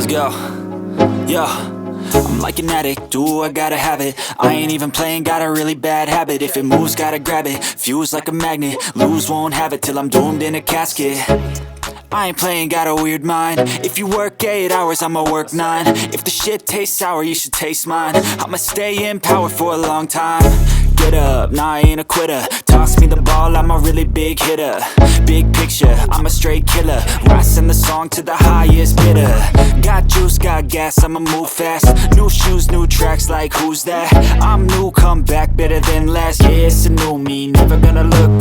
Let's go. Yo, I'm like an addict, do I gotta have it. I ain't even playing, got a really bad habit. If it moves, gotta grab it, fuse like a magnet. Lose, won't have it till I'm doomed in a casket. I ain't playing, got a weird mind. If you work 8 hours, I'ma work 9. If the shit tastes sour, you should taste mine. I'ma stay in power for a long time. Get up, nah, I ain't a quitter. Toss me the ball, I'm a really big hitter. Big picture, I'm a straight killer. I send the song to the highest bidder. Got juice, got gas, I'ma move fast. New shoes, new tracks, like who's that? I'm new, come back, better than last. Yeah, it's a new me, never gonna look